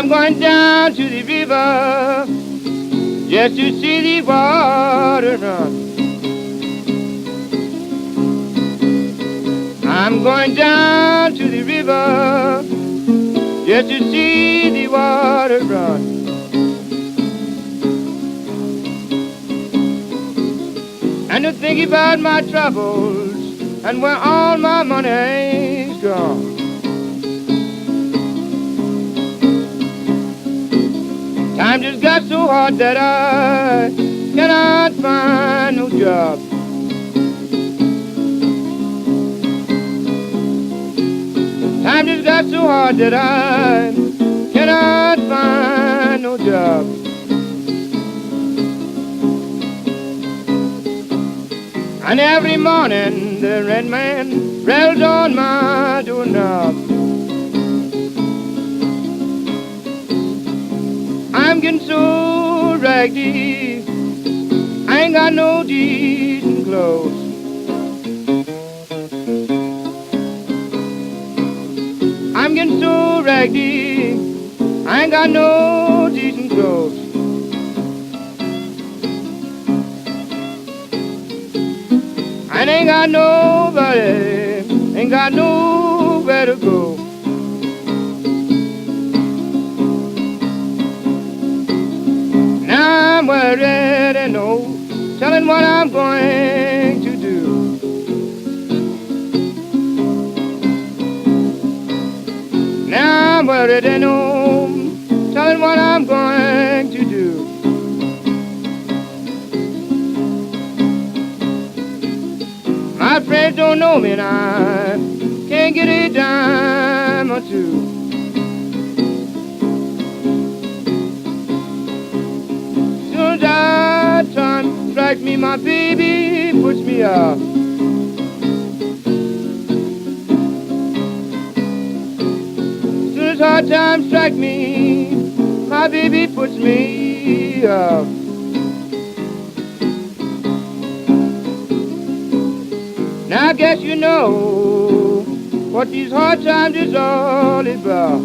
I'm going down to the river just to see the water run. I'm going down to the river just to see the water run. And to think about my troubles and where all my money's gone. Time just got so hard that I cannot find no job. Time just got so hard that I cannot find no job. And every morning the red man rails on my doorknob. I'm getting so raggedy, I ain't got no decent clothes. I'm getting so raggedy, I ain't got no decent clothes. I ain't got nobody, ain't got nowhere to go. Now I'm worried and no telling what I'm going to do. Now I'm worried and no telling what I'm going to do. My friends don't know me and I can't get a dime or two. Soon as hard time strikes me, my baby puts me out. Soon as hard times strike me, my baby puts me out. Now I guess you know what these hard times is all about.